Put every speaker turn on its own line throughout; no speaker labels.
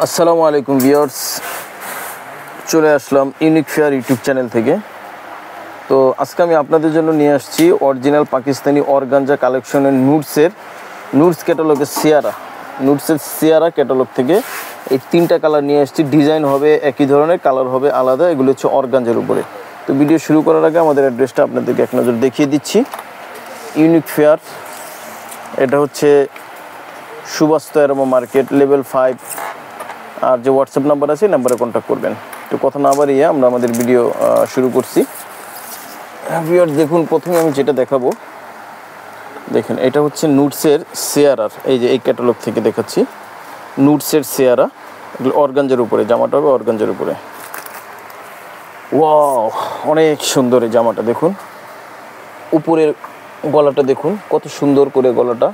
আসসালামু আলাইকুম ভিউয়ার্স, চলে আসলাম ইউনিক ফেয়ার ইউটিউব চ্যানেল থেকে। তো আজকে আমি আপনাদের জন্য নিয়ে আসছি অরিজিনাল পাকিস্তানি অর্গানজা কালেকশনের নুটস ক্যাটালগের নুটসের সিয়ারা ক্যাটালগ থেকে এই তিনটা কালার নিয়ে আসছি। ডিজাইন হবে একই ধরনের, কালার হবে আলাদা। এগুলো হচ্ছে অর্গানজার উপরে। তো ভিডিও শুরু করার আগে আমাদের অ্যাড্রেসটা আপনাদেরকে এক নজর দেখিয়ে দিচ্ছি। ইউনিক ফেয়ার, এটা হচ্ছে সুভাষ এরোমা মার্কেট, লেভেল 5। আর যে হোয়াটসঅ্যাপ নাম্বার আছে নাম্বারে কন্ট্যাক্ট করবেন। তো কথা না বাড়িয়ে আমরা আমাদের ভিডিও শুরু করছি। ভিউয়ার দেখুন, প্রথমে আমি যেটা দেখাবো, দেখেন এটা হচ্ছে নুটসের সিয়ারার। এই যে এই ক্যাটালগ থেকে দেখাচ্ছি নুটসের সিয়ারা, এগুলো অর্গানজার উপরে, জামাটা হবে অর্গানজার উপরে। ওয়াও, অনেক সুন্দর এই জামাটা। দেখুন উপরের গলাটা দেখুন কত সুন্দর করে গলাটা,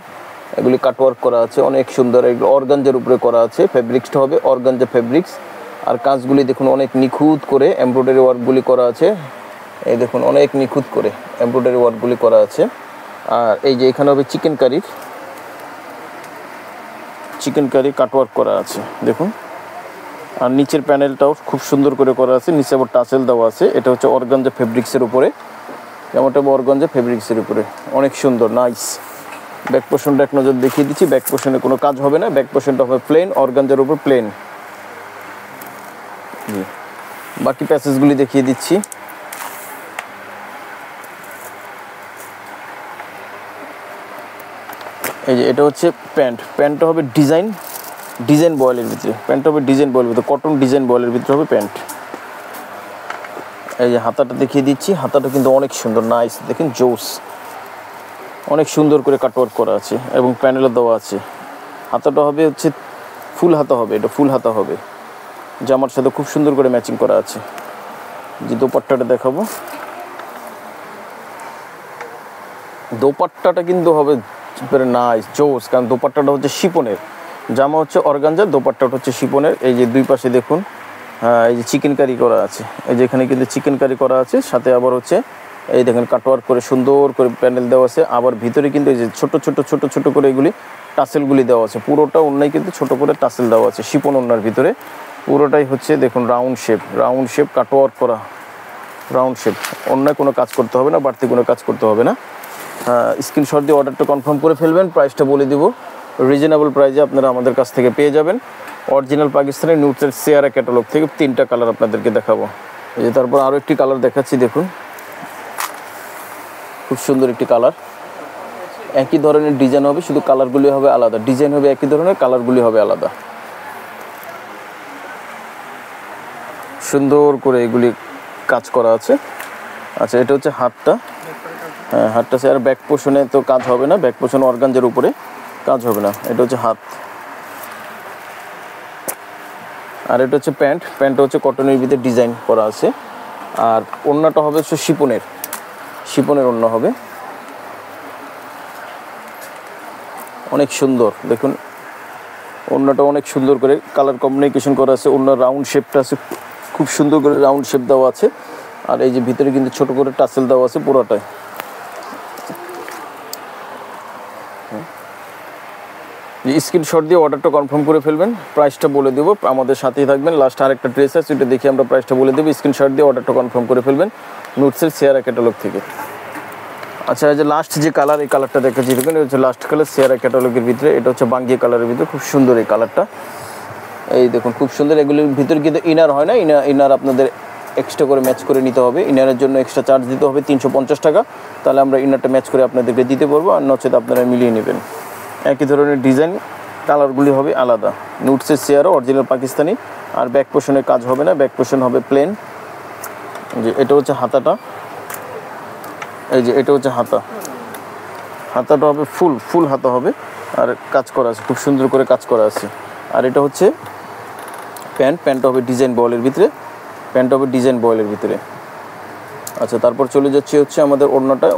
এগুলি কাটওয়ার্ক করা আছে, অনেক সুন্দর। এগুলো অর্গানজার উপরে করা আছে। ফেব্রিক্সটা হবে অর্গানজা ফেব্রিক্স। আর কাজগুলি দেখুন অনেক নিখুঁত করে এমব্রয়ডারি ওয়ার্কগুলি করা আছে। এই দেখুন অনেক নিখুঁত করে এমব্রয়ডারি ওয়ার্কগুলি করা আছে। আর এই যে এখানে হবে চিকেন কারি কাটওয়ার্ক করা আছে দেখুন। আর নিচের প্যানেলটাও খুব সুন্দর করে করা আছে, নিচে আবার টাসেল দেওয়া আছে। এটা হচ্ছে অর্গানজা ফেব্রিক্সের উপরে, যেমনটা অর্গানজা ফেব্রিক্সের উপরে, অনেক সুন্দর, নাইস। ব্যাক পোর্শনটা এক নজর দেখিয়ে দিচ্ছি। ব্যাক পোর্শনে কোনো কাজ হবে না, ব্যাক পোর্শনটা হবে প্লেন, অর্গানজার উপর প্লেন। বাকি প্যাসেজগুলি দেখিয়ে দিচ্ছি। এই যে এটা হচ্ছে প্যান্টটা হবে ডিজাইন বয়েলের ভিতরে, প্যান্টটা হবে ডিজাইন বয়েলের ভিতরে, কটন ডিজাইন বয়েলের ভিতরে হবে প্যান্ট। এই যে হাতাটা দেখিয়ে দিচ্ছি, হাতাটা কিন্তু অনেক সুন্দর, নাইস। দেখেন জোস, অনেক সুন্দর করে কাটওয়ার্ক করা আছে এবং প্যানেলও দেওয়া আছে। হাতাটা হবে হচ্ছে ফুল হাতা হবে, এটা ফুল হাতা হবে, জামার সাথে খুব সুন্দর করে ম্যাচিং করা আছে। যে দোপাট্টাটা দেখাবো, দোপাট্টাটা কিন্তু হবে নাইস জোস, কারণ দোপাট্টাটা হচ্ছে শিপনের, জামা হচ্ছে অর্গানজা, দোপাট্টাটা হচ্ছে শিপনের। এই যে দুই পাশে দেখুন, হ্যাঁ এই যে চিকেন কারি করা আছে, এই যে এখানে কিন্তু চিকেন কারি করা আছে, সাথে আবার হচ্ছে এই দেখেন কাটওয়ার্ক করে সুন্দর করে প্যানেল দেওয়া আছে। আবার ভিতরে কিন্তু এই যে ছোট করে এগুলি টাসেলগুলি দেওয়া আছে। পুরোটা ওড়নায় কিন্তু ছোট করে টাসেল দেওয়া আছে শিপন ওড়নার ভিতরে। পুরোটাই হচ্ছে দেখুন রাউন্ড শেপ কাটওয়ার্ক করা, রাউন্ড শেপ। ওড়নায় কোনো কাজ করতে হবে না, বাড়তি কোনো কাজ করতে হবে না। স্ক্রিনশট দিয়ে অর্ডারটা কনফার্ম করে ফেলবেন। প্রাইসটা বলে দিব, রিজনেবল প্রাইসে আপনারা আমাদের কাছ থেকে পেয়ে যাবেন। অরিজিনাল পাকিস্তানি নুটসের সিয়ারা ক্যাটালগ থেকে তিনটা কালার আপনাদেরকে দেখাবো। এই যে তারপর আরও একটি কালার দেখাচ্ছি, দেখুন খুব সুন্দর একটি কালার। একই ধরনের ডিজাইন হবে, শুধু কালারগুলি হবে আলাদা। ডিজাইন হবে একই ধরনের, কালারগুলি হবে আলাদা। সুন্দর করে এগুলি কাজ করা আছে। আচ্ছা, এটা হচ্ছে হাতটা, হ্যাঁ হাতটা। আর ব্যাক পোর্শনে তো কাজ হবে না, ব্যাক পোর্শন অর্গানজার উপরে কাজ হবে না। এটা হচ্ছে হাত। আর এটা হচ্ছে প্যান্টটা হচ্ছে কটনের ভিতরে ডিজাইন করা আছে। আর ওড়নাটা হবে হচ্ছে শিপনের ওড়না হবে, অনেক সুন্দর। দেখুন ওড়নাটা অনেক সুন্দর করে কালার কম্বিনেশন করা আছে। ওড়নার রাউন্ড শেপটা আছে, খুব সুন্দর করে রাউন্ড শেপ দেওয়া আছে। আর এই যে ভিতরে কিন্তু ছোট করে টাসেল দেওয়া আছে পুরোটাই। স্ক্রিনশট দিয়ে অর্ডারটা কনফার্ম করে ফেলবেন। প্রাইসটা বলে দেবো, আমাদের সাথেই থাকবেন। লাস্ট আরেকটা ড্রেস আছে, ওটা দেখে আমরা প্রাইসটা বলে দেবো। স্ক্রিনশট দিয়ে অর্ডারটা কনফার্ম করে ফেলবেন নুটসের সিয়ারা ক্যাটালগ থেকে। আচ্ছা, এই যে লাস্ট যে কালার, এই কালারটা দেখাচ্ছি দেখুন, এটা হচ্ছে লাস্ট কালার সিয়ারা ক্যাটালগের ভিতরে। এটা হচ্ছে বাঙ্গি কালারের ভিতরে, খুব সুন্দর এই কালারটা। এই দেখুন খুব সুন্দর। এগুলির ভিতরে কিন্তু ইনার হয় না, ইনার আপনাদের এক্সট্রা করে ম্যাচ করে নিতে হবে। ইনারের জন্য এক্সট্রা চার্জ দিতে হবে 350 টাকা। তাহলে আমরা ইনারটা ম্যাচ করে আপনাদেরকে দিতে পারবো, আর নচেত আপনারা মিলিয়ে নেবেন। একই ধরনের ডিজাইন, কালারগুলি হবে আলাদা। নুটসের সিয়ারা অরিজিনাল পাকিস্তানি। আর ব্যাক পোর্শনের কাজ হবে না, ব্যাক পোর্শন হবে প্লেন। যে এটা হচ্ছে হাতাটা, এই যে এটা হচ্ছে হাতাটা হবে ফুল হাতা হবে। আর কাজ করা আছে, খুব সুন্দর করে কাজ করা আছে। আর এটা হচ্ছে প্যান্টটা হবে ডিজাইন বয়েলের ভিতরে, আচ্ছা, তারপর চলে যাচ্ছে হচ্ছে আমাদের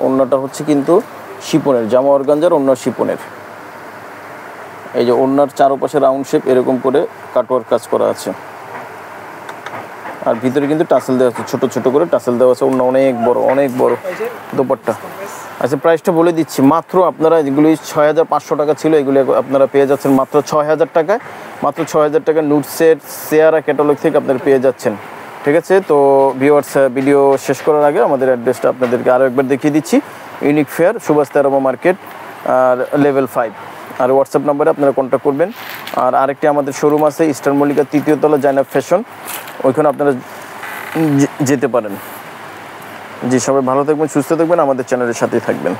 ওড়নাটা হচ্ছে কিন্তু শিপনের, জামা অর্গানজার, ওড়না শিপনের। এই যে ওড়নার চারপাশে রাউন্ড শেপ এরকম করে কাটওয়ার্ক কাজ করা আছে। আর ভিতরে কিন্তু টাসেল দেওয়া আছে, ছোট ছোট করে টাসেল দেওয়া আছে, অনেক বড় দোপাট্টা। আচ্ছা প্রাইসটা বলে দিচ্ছি, মাত্র আপনারা যেগুলি 6500 টাকা ছিল, এগুলি আপনারা পেয়ে যাচ্ছেন মাত্র 6000 টাকায়। মাত্র 6000 টাকা নুটসের সেয়ারা ক্যাটালগ থেকে আপনারা পেয়ে যাচ্ছেন। ঠিক আছে, তো ভিউয়ার্স ভিডিও শেষ করার আগে আমাদের অ্যাড্রেসটা আপনাদেরকে আরও একবার দেখিয়ে দিচ্ছি। ইউনিক ফেয়ার, সুভাষ তেরোমা মার্কেট, আর লেভেল 5। আর হোয়াটসঅ্যাপ নাম্বারে আপনারা কন্ট্যাক্ট করবেন। আর আরেকটি আমাদের শোরুম আছে ইস্টার্ন মল্লিকা 3য় তলা, জাইনাব ফ্যাশন, ওইখানে আপনারা যেতে পারেন। জি, সবাই ভালো থাকবেন, সুস্থ থাকবেন, আমাদের চ্যানেলের সাথেই থাকবেন।